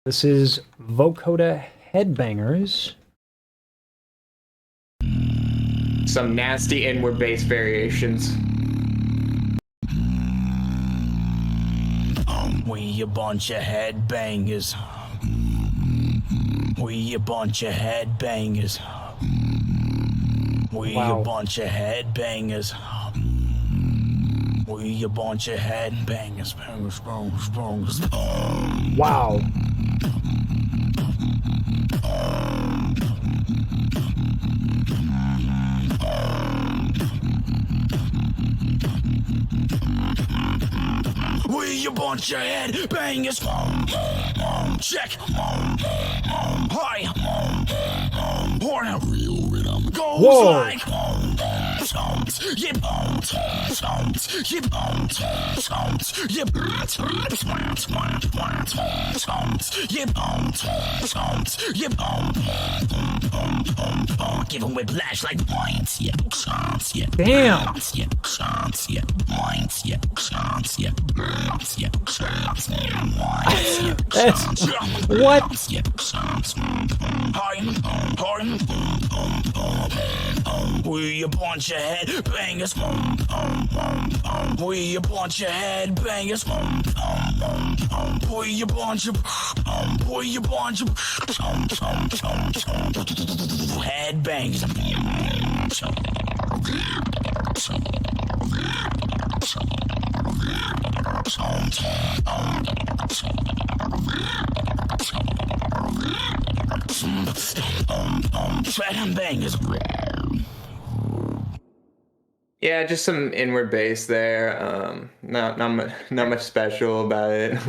This is Vocodah Headbangers. Some nasty inward bass variations. We a bunch of headbangers. We a bunch of headbangers. We Wow. a bunch of headbangers. We a bunch of headbangers. Bangers, bangers, bangers. Wow. We a bunch of headbangers. Check. Hi. Horn. Real rhythm goes Whoa. like. Yep. Yep. Yep. Yep. Give him whiplash like points. Yep. Damn. That's what? We a bunch of headbangers. We a bunch of headbangers. We a bunch of headbangers. Headbangers. Yeah, just some inward bass there. Not much special about it.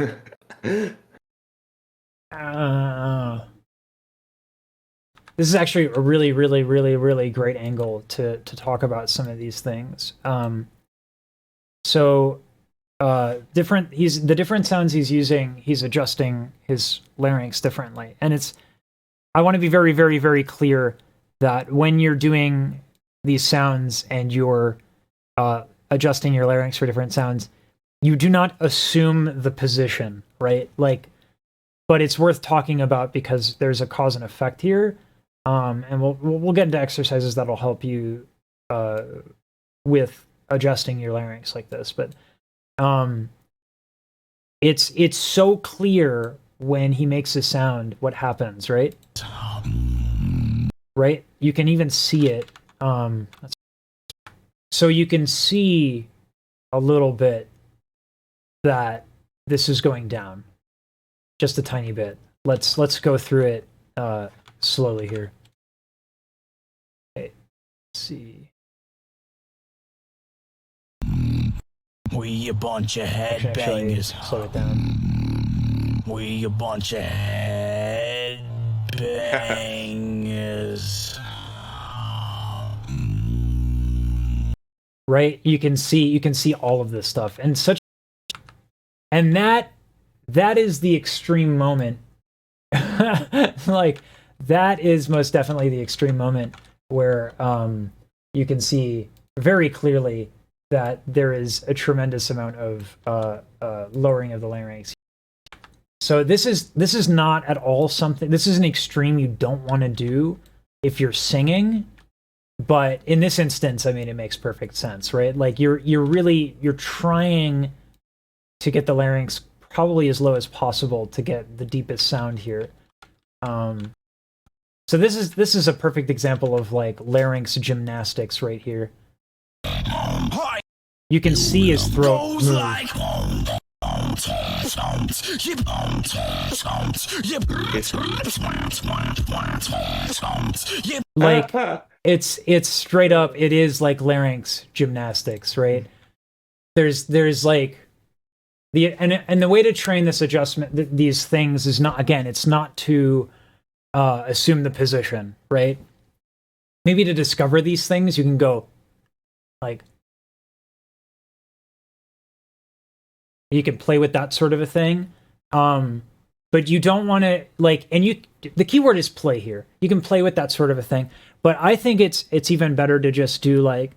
This is actually a really great angle to talk about some of these things. The different sounds he's using, he's adjusting his larynx differently. And I want to be very clear that when you're doing these sounds and you're adjusting your larynx for different sounds, you do not assume the position, right? But it's worth talking about because there's a cause and effect here. And we'll get into exercises that'll help you with adjusting your larynx like this. But it's so clear when he makes a sound what happens, right? Right? You can even see it. So you can see a little bit that this is going down, just a tiny bit. Let's go through it slowly here. Okay. Let's see. We a bunch of Actually, headbangers. slow it down. We a bunch of headbangers. Right? You can see all of this stuff, and that is the extreme moment. Like, that is most definitely the extreme moment where you can see very clearly that there is a tremendous amount of lowering of the larynx. So this is not at all something. This is an extreme you don't want to do if you're singing. But in this instance, I mean, it makes perfect sense, right? Like, you're trying to get the larynx probably as low as possible to get the deepest sound here. So this is a perfect example of like larynx gymnastics right here. You can see his throat move. Like, it's straight up, it is like larynx gymnastics, right? There's like and the way to train this adjustment, these things, is not, again, it's not to assume the position, right? Maybe to discover these things, you can go like, you can play with that sort of a thing. But you don't want to, like, and the keyword is play here. You can play with that sort of a thing, but I think it's even better to just do like,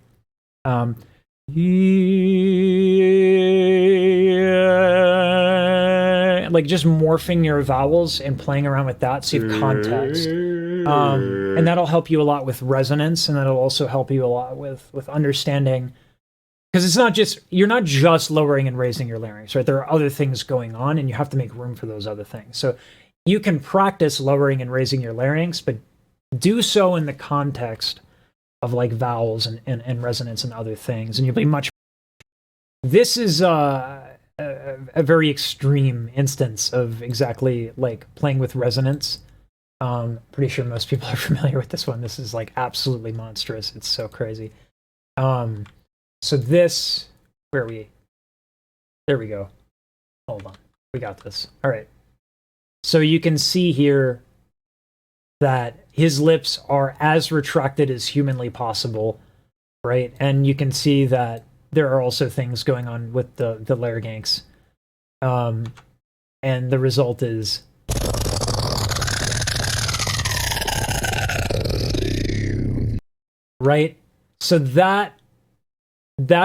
like just morphing your vowels and playing around with that so you have context. And that'll help you a lot with resonance, and that'll also help you a lot with understanding, because it's not just, you're not just lowering and raising your larynx, right? There are other things going on, and you have to make room for those other things. So you can practice lowering and raising your larynx, but do so in the context of like vowels and resonance and other things, and you'll be much. This is a very extreme instance of exactly like playing with resonance. Pretty sure most people are familiar with this one. This is like absolutely monstrous. It's so crazy. So this, where are we? There we go. Hold on. We got this. All right. So you can see here that his lips are as retracted as humanly possible, right? And you can see that there are also things going on with the larynx. And the result is right? So that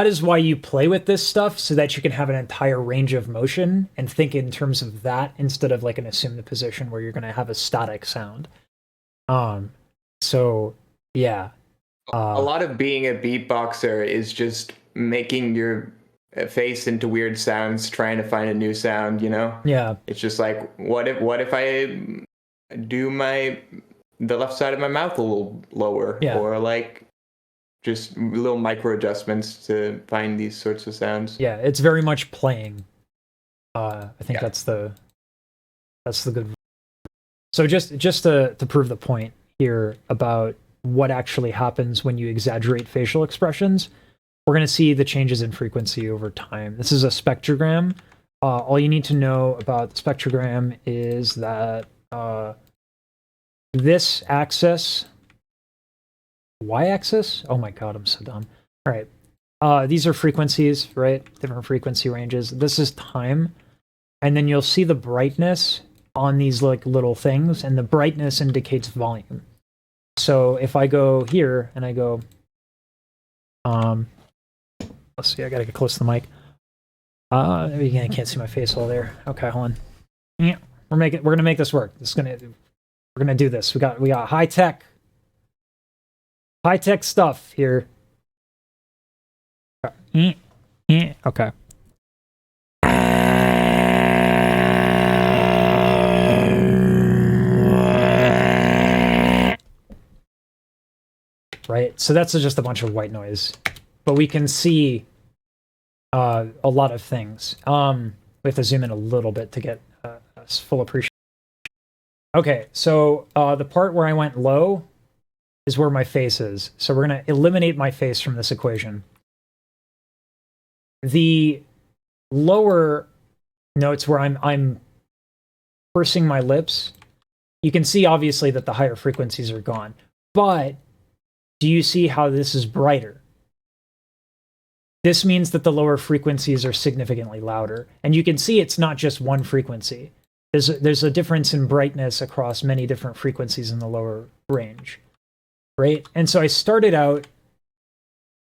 is why you play with this stuff, so that you can have an entire range of motion and think in terms of that instead of like an assumed position where you're going to have a static sound. So yeah. A lot of being a beatboxer is just making your face into weird sounds, trying to find a new sound, you know? Yeah. It's just like, what if I do the left side of my mouth a little lower, Yeah. or like just little micro adjustments to find these sorts of sounds. Yeah, it's very much playing. I think that's the good. So just to prove the point here about what actually happens when you exaggerate facial expressions, we're going to see the changes in frequency over time. This is a spectrogram. All you need to know about the spectrogram is that this axis, y-axis, oh my god, I'm so dumb. All right, these are frequencies, right? Different frequency ranges. This is time, and then you'll see the brightness on these like little things, and the brightness indicates volume. So if I go here and I go, let's see, I gotta get close to the mic. Again, I can't see my face all there. Okay, hold on. Yeah, we're gonna make this work. We're gonna do this. We got high tech stuff here. Okay. Right, so that's just a bunch of white noise, but we can see a lot of things. We have to zoom in a little bit to get a full appreciation. Okay, so the part where I went low is where my face is. So we're going to eliminate my face from this equation. The lower notes where I'm pursing my lips, you can see obviously that the higher frequencies are gone. But do you see how this is brighter? This means that the lower frequencies are significantly louder. And you can see it's not just one frequency. There's a difference in brightness across many different frequencies in the lower range. Right? And so I started out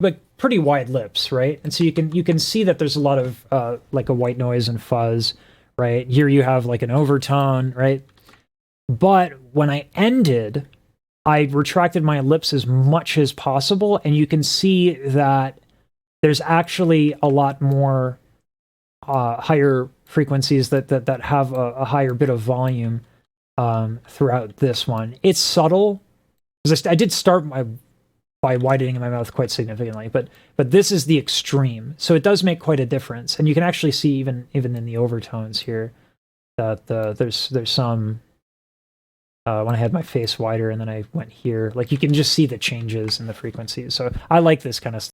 like pretty wide lips, right? And so you can see that there's a lot of like a white noise and fuzz, right? Here you have like an overtone, right? But when I ended, I retracted my lips as much as possible, and you can see that there's actually a lot more higher frequencies that have a higher bit of volume throughout this one. It's subtle, because I did start by widening my mouth quite significantly, but this is the extreme, so it does make quite a difference, and you can actually see even in the overtones here that there's some. When I had my face wider and then I went here, like you can just see the changes in the frequencies. So I like this kind of stuff.